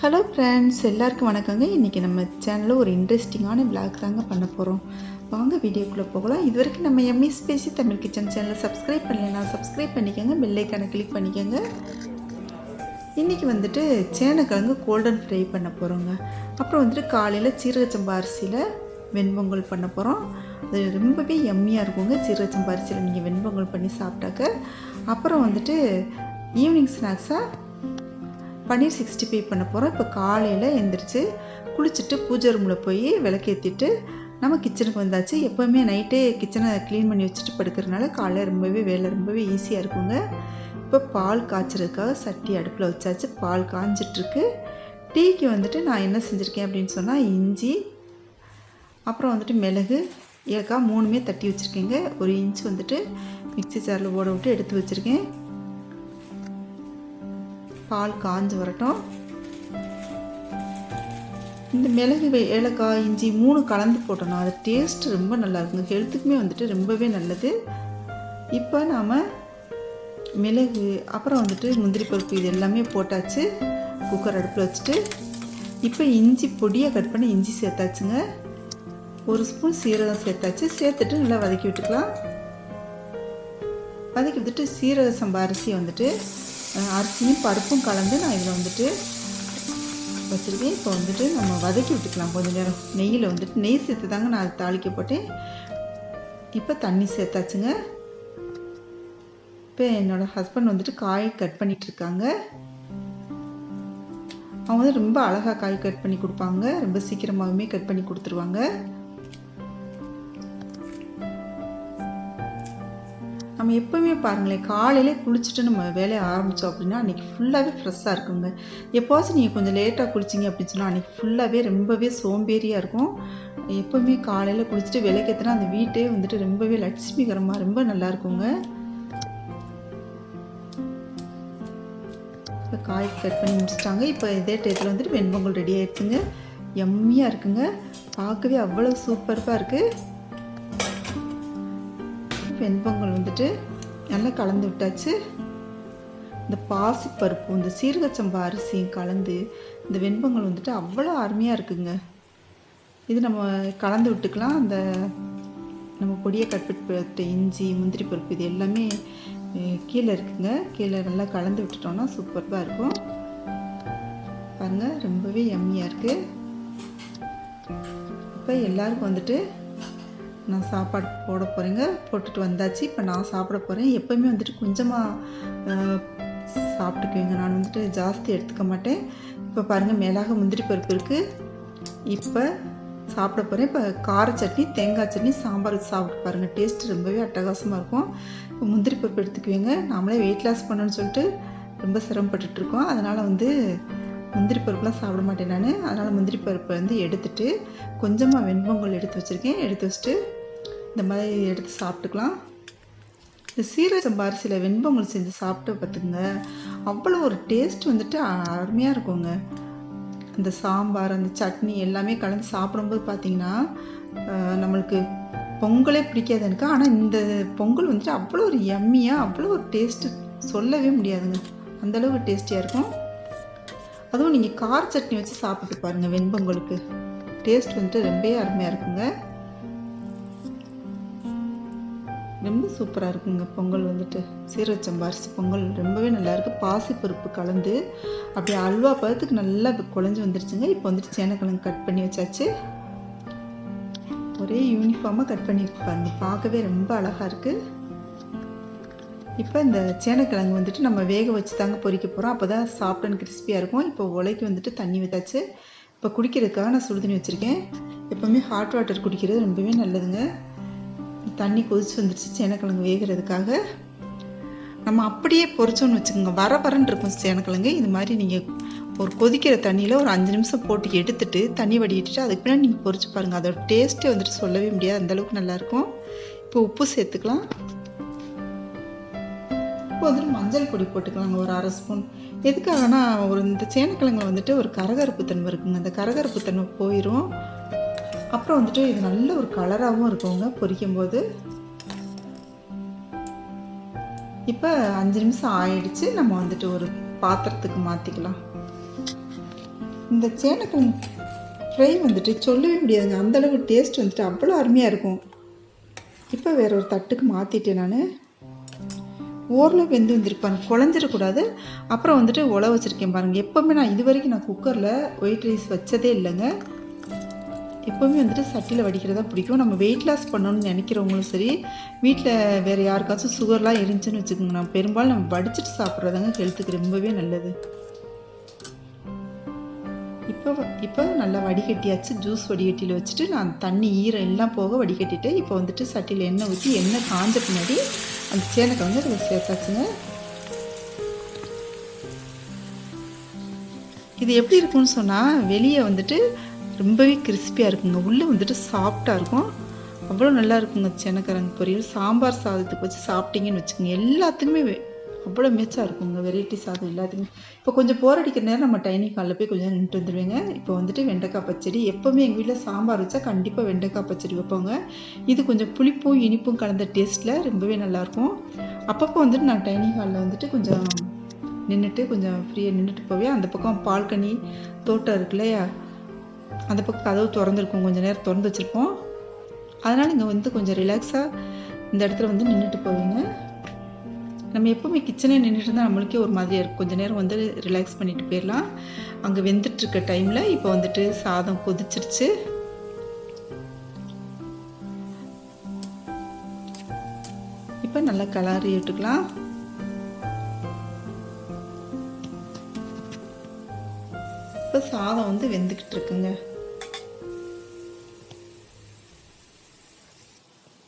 Hello friends, எல்லாருக்கும் வணக்கங்க. இன்றைக்கி நம்ம சேனலில் ஒரு இன்ட்ரெஸ்டிங்கான விளாக் தாங்க பண்ண போகிறோம். வாங்க வீடியோக்குள்ளே போகலாம். இது வரைக்கும் நம்ம எம்இ ஸ்பேசி தமிழ் கிச்சன் சேனலை சப்ஸ்கிரைப் பண்ணலைன்னா சப்ஸ்கிரைப் பண்ணிக்கோங்க, பெல் ஐக்கானை கிளிக் பண்ணிக்கோங்க. இன்றைக்கி வந்துட்டு சேனக்கிழங்கு கோல்டன் ஃப்ரை பண்ண போகிறோங்க. அப்புறம் வந்துட்டு காலையில் சீரகச்சம்பா அரிசியில் வெண்பொங்கல் பண்ண போகிறோம். அது ரொம்பவே எம்மியாக இருக்குங்க சீரகச்சம்பா அரிசியில் நீங்கள் வெண்பொங்கல் பண்ணி சாப்பிட்டாக்க. அப்புறம் வந்துட்டு ஈவினிங் ஸ்நாக்ஸாக பன்னீர் 65 பண்ண போகிறோம். இப்போ காலையில் எழுந்திரிச்சு குளிச்சுட்டு பூஜை ரூமில் போய் விளக்கேற்றிட்டு நம்ம கிச்சனுக்கு வந்தாச்சு. எப்போவுமே நைட்டே கிச்சனை க்ளீன் பண்ணி வச்சுட்டு படுக்கிறதுனால காலையில் வேலை ரொம்பவே ஈஸியாக இருக்குங்க. இப்போ பால் காய்ச்சறதுக்காக சட்டி அடுப்பில் வச்சாச்சு. பால் காய்ஞ்சிட்ருக்கு. டீக்கு வந்துட்டு நான் என்ன செஞ்சுருக்கேன் அப்படின்னு சொன்னால் இஞ்சி, அப்புறம் வந்துட்டு மிளகு, ஏலக்காய் 3மே தட்டி வச்சுருக்கேங்க. 1 இன்ச் வந்துட்டு மிக்சி ஜாரில் ஓட விட்டு எடுத்து வச்சுருக்கேன். பால் காஞ்சு வரட்டும். இந்த மிளகு, ஏலக்காய், இஞ்சி 3 கலந்து போட்டோம்னா அது டேஸ்ட் ரொம்ப நல்லா இருக்குங்க. ஹெல்த்துக்குமே வந்துட்டு ரொம்பவே நல்லது. இப்போ நாம் மிளகு, அப்புறம் வந்துட்டு முந்திரி பருப்பு இது எல்லாமே போட்டாச்சு. குக்கர் அடுப்பில் வச்சுட்டு இப்போ இஞ்சி பொடியாக கட் பண்ணி இஞ்சி சேர்த்தாச்சுங்க. 1 ஸ்பூன் சீரகம் சேர்த்தாச்சு. சேர்த்துட்டு நல்லா வதக்கி விட்டுக்கலாம். வதக்கி விட்டுட்டு சீரக சம்பா அரிசி வந்துட்டு அரிசியும் பருப்பும் கலந்து நான் இதில் வந்துட்டு வச்சுருக்கேன். இப்போ வந்துட்டு நம்ம வதக்கி விட்டுக்கலாம் கொஞ்சம் நேரம். நெய்யில் வந்துட்டு நெய் சேர்த்து தாங்க நான் தாளிக்க போட்டேன். இப்போ தண்ணி சேர்த்தாச்சுங்க. இப்போ என்னோடய ஹஸ்பண்ட் வந்துட்டு காய் கட் பண்ணிகிட்ருக்காங்க. அவங்க வந்து ரொம்ப அழகாக காய் கட் பண்ணி கொடுப்பாங்க. ரொம்ப சீக்கிரமாகவுமே கட் பண்ணி கொடுத்துருவாங்க. நம்ம எப்போவுமே பாருங்களேன், காலையிலே குளிச்சுட்டு நம்ம வேலையை ஆரம்பித்தோம் அப்படின்னா அன்றைக்கி ஃபுல்லாகவே ஃப்ரெஷ்ஷாக இருக்குங்க. எப்போவாச்சும் நீங்கள் கொஞ்சம் லேட்டாக குளிச்சிங்க அப்படின்னு சொன்னால் அன்றைக்கி ஃபுல்லாகவே ரொம்பவே சோம்பேறியாக இருக்கும். எப்போவுமே காலையில் குளிச்சுட்டு விளக்கேற்றினா அந்த வீட்டே வந்துட்டு ரொம்பவே லட்சுமிகரமாக ரொம்ப நல்லா இருக்குங்க. இப்போ காய் கட் பண்ணி முடிச்சிட்டாங்க. இப்போ இதே டயத்தில் வந்துட்டு வெண்பொங்கல் ரெடி ஆகிடுச்சுங்க. எம்மியாக இருக்குங்க. பார்க்கவே அவ்வளோ சூப்பராக இருக்குது. வெண்பொங்கல் வந்துட்டு நல்லா கலந்து விட்டாச்சு. இந்த பாசிப்பருப்பு, இந்த சீரகச்சம்பா அரிசியும் கலந்து இந்த வெண்பொங்கல் வந்துட்டு அவ்வளோ அருமையாக இருக்குங்க. இது நம்ம கலந்து விட்டுக்கலாம். அந்த நம்ம பொடியை கட் இஞ்சி, முந்திரி பருப்பு இது எல்லாமே கீழே இருக்குங்க. கீழே நல்லா கலந்து விட்டுட்டோம்னா சூப்பராக இருக்கும். பாருங்கள், ரொம்பவே எம்மியாக இருக்குது. இப்போ எல்லாருக்கும் வந்துட்டு நான் சாப்பாடு போட போகிறேங்க. போட்டுட்டு வந்தாச்சு. இப்போ நான் சாப்பிட போகிறேன். எப்போவுமே வந்துட்டு கொஞ்சமாக சாப்பிட்டுக்குவேங்க. நான் வந்துட்டு ஜாஸ்தி எடுத்துக்க மாட்டேன். இப்போ பாருங்கள், மேலாக முந்திரி பருப்பு இருக்குது. இப்போ சாப்பிட போகிறேன். இப்போ கார சட்னி, தேங்காய் சட்னி, சாம்பார் வச்சு சாப்பிட்டு பாருங்கள். டேஸ்ட் ரொம்பவே அட்டகாசமாக இருக்கும். இப்போ முந்திரி பருப்பு எடுத்துக்குவேங்க. நாமளே வெயிட் லாஸ் பண்ணணும்னு சொல்லிட்டு ரொம்ப சிரமப்பட்டுட்ருக்கோம். அதனால் வந்து முந்திரி பருப்புலாம் சாப்பிட மாட்டேன் நான். அதனால் முந்திரி பருப்பை வந்து எடுத்துகிட்டு கொஞ்சமாக வெண்பொங்கல் எடுத்து வச்சுருக்கேன். எடுத்து வச்சுட்டு இந்த மாதிரி எடுத்து சாப்பிட்டுக்கலாம். இந்த சீரக சம்பா அரிசியில் வெண்பொங்கல் செஞ்சு சாப்பிட்டு பார்த்துக்குங்க, அவ்வளோ ஒரு டேஸ்ட் வந்துட்டு அருமையாக இருக்குங்க. அந்த சாம்பார், அந்த சட்னி எல்லாமே கலந்து சாப்பிடும்போது பார்த்திங்கன்னா நம்மளுக்கு பொங்கலே பிடிக்காது எனக்கு. ஆனால் இந்த பொங்கல் வந்துட்டு அவ்வளோ ஒரு எம்மியாக, அவ்வளோ ஒரு டேஸ்ட்டு சொல்லவே முடியாதுங்க. அந்தளவுக்கு டேஸ்டியாக இருக்கும். அதுவும் நீங்கள் கார சட்னி வச்சு சாப்பிட்டு பாருங்கள். வெண்பொங்கலுக்கு டேஸ்ட் வந்துட்டு ரொம்பவே அருமையாக இருக்குங்க. ரொம்ப சூப்பராக இருக்குங்க பொங்கல் வந்துட்டு. சீரகச்சம்பா அரிசி பொங்கல் ரொம்பவே நல்லாயிருக்கு. பாசிப்பருப்பு கலந்து அப்படியே அல்வா பதத்துக்கு நல்லா குழஞ்சி வந்துருச்சுங்க. இப்போ வந்துட்டு சேனக்கிழங்கு கட் பண்ணி வச்சாச்சு. ஒரே யூனிஃபார்மாக கட் பண்ணியிருப்பாங்க. பார்க்கவே ரொம்ப அழகாக இருக்குது. இப்போ இந்த சேனக்கிழங்கு வந்துட்டு நம்ம வேக வச்சு தாங்க பொரிக்க போகிறோம். அப்போ தான் சாப்பிட்டு கிறிஸ்பியாக இருக்கும். இப்போ உலைக்கு வந்துட்டு தண்ணி வச்சாச்சு. இப்போ குடிக்கிறதுக்காக நான் சுடுதண்ணி வச்சுருக்கேன். எப்போவுமே ஹாட் வாட்டர் குடிக்கிறது ரொம்பவே நல்லதுங்க. தண்ணி கொதிச்சு வந்துடுச்சு சேனக்கிழங்கு வேகிறதுக்காக. நம்ம அப்படியே பொரிச்சோன்னு வச்சுக்கோங்க, வரன்னு இருக்கும் சேனக்கிழங்கு. இது மாதிரி நீங்கள் ஒரு கொதிக்கிற தண்ணியில் ஒரு 5 நிமிஷம் போட்டு எடுத்துட்டு தண்ணி வடிகிட்டு அதுக்கு பின்னாடி நீங்கள் பொரிச்சு பாருங்கள். அதோட டேஸ்ட்டே வந்துட்டு சொல்லவே முடியாது, அந்தளவுக்கு நல்லாயிருக்கும். இப்போ உப்பு சேர்த்துக்கலாம். இப்போ வந்துட்டு மஞ்சள் பொடி போட்டுக்கலாங்க, ஒரு 1/2 ஸ்பூன். எதுக்காகனா இந்த சேனக்கிழங்குல வந்துட்டு ஒரு கரகரப்பு தன்மை இருக்குங்க. அந்த கரகரப்பு தன்மை போயிடும். அப்புறம் வந்துட்டு இது நல்ல ஒரு கலராகவும் இருக்குங்க பொரிக்கும் போது. இப்போ 5 நிமிஷம் ஆயிடுச்சு. நம்ம வந்துட்டு ஒரு பாத்திரத்துக்கு மாற்றிக்கலாம். இந்த சேனக்கிழங்கு ஃப்ரை வந்துட்டு சொல்லவே முடியாதுங்க, அந்தளவுக்கு டேஸ்ட் வந்துட்டு அவ்வளோ அருமையாக இருக்கும். இப்போ வேற ஒரு தட்டுக்கு மாற்றிட்டேன். நான் ஓரளவு வெந்து வந்துருப்பாங்க, குழஞ்சிடக்கூடாது. அப்புறம் வந்துட்டு உழ வச்சுருக்கேன் பாருங்கள். எப்போவுமே நான் இது வரைக்கும் நான் குக்கரில் ஒயிட் ரைஸ் வச்சதே இல்லைங்க. எப்போவுமே வந்துட்டு சட்டியில் வடிக்கிறதா பிடிக்கும். நம்ம வெயிட் லாஸ் பண்ணணும்னு நினைக்கிறவங்களும் சரி, வீட்டில் வேறு யாருக்காச்சும் சுகர்லாம் இருந்துச்சுன்னு வச்சுக்கோங்க, நம்ம பெரும்பாலும் நம்ம வடிச்சிட்டு சாப்பிட்றதாங்க ஹெல்த்துக்கு ரொம்பவே நல்லது. இப்போ நல்லா வடிகட்டியாச்சு. ஜூஸ் வடிகட்டியில் வச்சுட்டு நான் தண்ணி ஈரம் எல்லாம் போக வடிகட்டிட்டு இப்போ வந்துட்டு சட்டியில் எண்ணெய் ஊற்றி எண்ணெய் காஞ்ச பின்னாடி அந்த சேனக்கிழங்கு அதில் சேர்த்தாச்சுங்க. இது எப்படி இருக்குன்னு சொன்னால், வெளியே வந்துட்டு ரொம்பவே கிறிஸ்பியாக இருக்குங்க, உள்ளே வந்துட்டு சாஃப்டாக இருக்கும். அவ்வளோ நல்லா இருக்குங்க சேனக்கிழங்கு பொரியல். சாம்பார் சாதத்துக்கு வச்சு சாப்பிட்டீங்கன்னு வச்சுக்கோங்க, எல்லாத்துக்குமே அவ்வளோ மேட்சாக இருக்குங்க. வெரைட்டி சாதம் எல்லாத்துக்குமே. இப்போ கொஞ்சம் போர் அடிக்கிற நேரம் நம்ம டைனிங் ஹாலில் போய் கொஞ்சம் நின்றுட்டு வந்துடுவேங்க. இப்போ வந்துட்டு வெண்டைக்காய் பச்சடி. எப்போவுமே எங்கள் வீட்டில் சாம்பார் வச்சா கண்டிப்பாக வெண்டைக்காய் பச்சடி வைப்போங்க. இது கொஞ்சம் புளிப்பும் இனிப்பும் கலந்த டேஸ்ட்டில் ரொம்பவே நல்லாயிருக்கும். அப்பப்போ வந்துட்டு நான் டைனிங் ஹாலில் வந்துட்டு கொஞ்சம் நின்றுட்டு கொஞ்சம் ஃப்ரீயாக நின்றுட்டு போவேன். அந்த பக்கம் பால்கனி தோட்டம் இருக்கு இல்லையா, அந்த பக்கம் கதவு திறந்துருக்கும், கொஞ்சம் நேரம் திறந்து வச்சுருப்போம். அதனால் இங்கே வந்து கொஞ்சம் ரிலாக்ஸாக இந்த இடத்துல வந்து நின்றுட்டு போவீங்க. நம்ம எப்போவுமே கிச்சனே நின்றுட்டு இருந்தால் நம்மளுக்கே ஒரு மாதிரியாக இருக்கும். கொஞ்சம் நேரம் வந்து ரிலாக்ஸ் பண்ணிட்டு போயிடலாம். அங்கே வெந்துட்டுருக்க டைமில் இப்போ வந்துட்டு சாதம் கொதிச்சிருச்சு. இப்போ நல்லா கலரி விட்டுக்கலாம். இப்போ சாதம் வந்து வெந்துக்கிட்டு இருக்குங்க.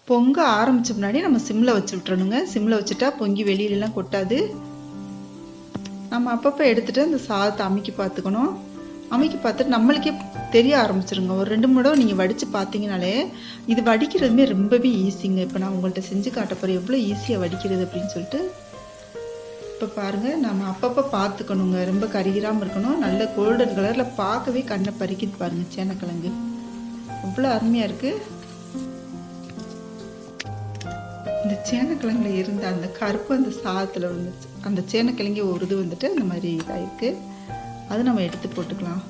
பொங்க ஆரம்பிச்ச முன்னாடி நம்ம சிம்மில் வச்சு விட்டுறணுங்க. சிம்மில் வச்சுட்டா பொங்கி வெளியிலலாம் கொட்டாது. நம்ம அப்பப்போ எடுத்துகிட்டு அந்த சாதத்தை அமைக்கி பார்த்துக்கணும். அமைக்கி பார்த்துட்டு நம்மளுக்கே தெரிய ஆரம்பிச்சிருங்க. ஒரு 2 தடவை நீங்கள் வடித்து பார்த்தீங்கனாலே இது வடிக்கிறதுமே ரொம்பவே ஈஸிங்க. இப்போ நான் உங்கள்கிட்ட செஞ்சு காட்ட போகிறேன் எவ்வளோ ஈஸியாக வடிக்கிறது அப்படின்னு சொல்லிட்டு. இப்போ பாருங்கள், நம்ம அப்பப்போ பார்த்துக்கணுங்க, ரொம்ப கருகிராமல் இருக்கணும். நல்ல கோல்டன் கலரில் பார்க்கவே கண்ணை பறிக்கிது பாருங்கள் சேனக்கிழங்கு. அவ்வளோ அருமையாக இருக்குது. இந்த சேனக்கிழங்குல இருந்த அந்த கருப்பு அந்த சாதத்தில் வந்துச்சு, அந்த சேனக்கிழங்கு ஒரு இது வந்துட்டு அந்த மாதிரி இதாகிருக்கு. அது நம்ம எடுத்து போட்டுக்கலாம்.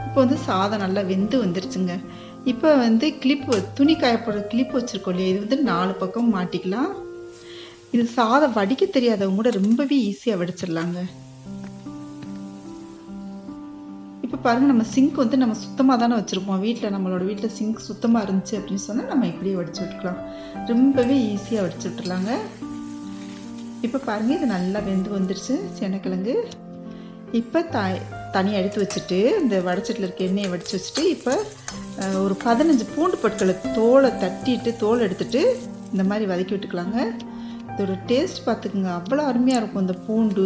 இப்போ வந்து சாதம் நல்லா வெந்து வந்துருச்சுங்க. இப்போ வந்து கிளிப்பு, துணி காயப்போட கிளிப் வச்சுருக்கோம் இல்லையா, இது வந்து 4 பக்கம் மாட்டிக்கலாம். இது சாதம் வடிக்க தெரியாதவங்க கூட ரொம்பவே ஈஸியாக வடிச்சிடலாங்க. இப்போ பாருங்கள், நம்ம சிங்க் வந்து நம்ம சுத்தமாக தானே வச்சுருப்போம். நம்மளோட வீட்டில் சிங்க் சுத்தமாக இருந்துச்சு அப்படின்னு சொன்னால் நம்ம இப்படியே வடிச்சு விட்டுக்கலாம். ரொம்பவே ஈஸியாக வடிச்சு விட்டுலாங்க. இப்போ பாருங்கள், இது நல்லா வெந்து வந்துருச்சு சேனக்கிழங்கு. இப்போ தனியாக எடுத்து வச்சுட்டு இந்த வடச்சட்டில் இருக்க எண்ணெயை வடித்து வச்சுட்டு இப்போ ஒரு 15 பூண்டு பற்களை தோலை தட்டிட்டு தோல் எடுத்துட்டு இந்த மாதிரி வதக்கி விட்டுக்கலாங்க. இதோட டேஸ்ட் பார்த்துக்குங்க, அவ்வளோ அருமையாக இருக்கும். இந்த பூண்டு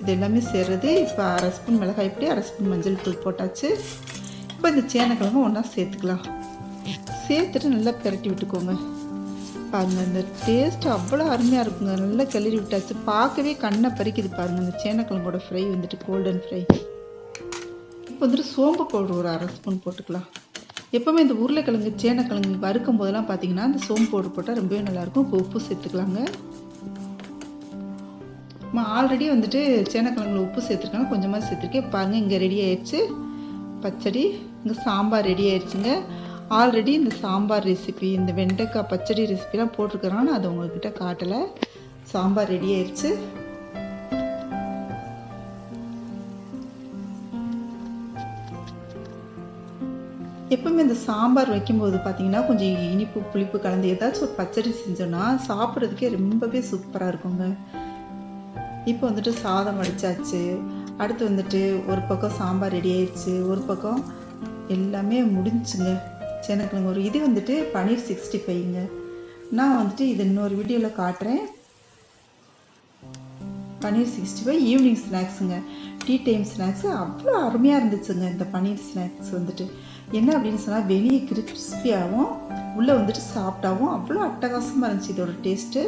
இது எல்லாமே சேர்றது. இப்போ 1/2 ஸ்பூன் மிளகாய் பொடி, 1/2 ஸ்பூன் மஞ்சள் தூள் போட்டாச்சு. இப்போ இந்த சேனக்கிழங்கு ஒன்றா சேர்த்துக்கலாம். சேர்த்துட்டு நல்லா பிரட்டி விட்டுக்கோங்க. பாருங்கள், இந்த டேஸ்ட்டு அவ்வளோ அருமையாக இருக்குங்க. நல்லா கிளறி விட்டாச்சு. பார்க்கவே கண்ணை பறிக்குது பாருங்கள். இந்த சேனக்கிழங்கோட ஃப்ரை வந்துட்டு கோல்டன் ஃப்ரை. இப்போ வந்துட்டு சோம்பு பவுடர் ஒரு 1/2 ஸ்பூன் போட்டுக்கலாம். எப்போவுமே இந்த உருளைக்கிழங்கு சேனக்கிழங்கு வறுக்கும் போதெல்லாம் பார்த்தீங்கன்னா இந்த சோம்பு பவுடர் போட்டால் ரொம்பவே நல்லாயிருக்கும். இப்போ உப்பு சேர்த்துக்கலாங்க. நம்ம ஆல்ரெடி வந்துட்டு சேனக்கிழங்குல உப்பு சேர்த்துருக்காங்க, கொஞ்சமாக சேர்த்துருக்கேன். பாருங்கள், இங்கே ரெடி ஆயிடுச்சு பச்சடி. இங்கே சாம்பார் ரெடி ஆயிடுச்சுங்க. ஆல்ரெடி இந்த சாம்பார் ரெசிபி, இந்த வெண்டைக்காய் பச்சடி ரெசிபிலாம் போட்டிருக்கிறேன், நான் அதை உங்கள்கிட்ட காட்டலை. சாம்பார் ரெடி ஆயிடுச்சு. எப்பவுமே இந்த சாம்பார் வைக்கும்போது பார்த்தீங்கன்னா கொஞ்சம் இனிப்பு புளிப்பு கலந்து ஏதாச்சும் ஒரு பச்சடி செஞ்சோன்னா சாப்பிட்றதுக்கே ரொம்பவே சூப்பராக இருக்குங்க. இப்போ வந்துட்டு சாதம் வடிச்சாச்சு. அடுத்து வந்துட்டு ஒரு பக்கம் சாம்பார் ரெடி ஆயிடுச்சு, ஒரு பக்கம் எல்லாமே முடிஞ்சுங்க. சேனக்கிழங்கு ஒரு இது வந்துட்டு பன்னீர் 65ங்க. நான் வந்துட்டு இது இன்னொரு வீடியோவில் காட்டுறேன். பன்னீர் 65 ஈவினிங் ஸ்நாக்ஸுங்க, டீ டைம் ஸ்நாக்ஸு. அவ்வளோ அருமையாக இருந்துச்சுங்க இந்த பன்னீர் ஸ்நாக்ஸ் வந்துட்டு. என்ன அப்படின்னு சொன்னால், வெளியே கிறிஸ்பியாகவும் உள்ளே வந்துட்டு சாஃப்டாகவும் அவ்வளோ அட்டகாசமாக இருந்துச்சு இதோட டேஸ்ட்டு.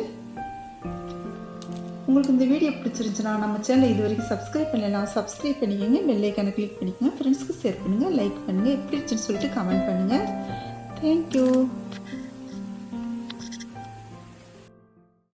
உங்களுக்கு இந்த வீடியோ பிடிச்சிருந்துச்சுன்னா நம்ம சேனலை இது வரைக்கும் சப்ஸ்கிரைப் பண்ணலாம், சப்ஸ்கிரைப் பண்ணிக்கோங்க. பெல் ஐக்கானை கிளிக் பண்ணிக்கோங்க. ஃப்ரெண்ட்ஸ்க்கு ஷேர் பண்ணுங்கள், லைக் பண்ணுங்கள். எப்படி இருந்துச்சுன்னு சொல்லிட்டு கமெண்ட் பண்ணுங்கள். தேங்க்யூ.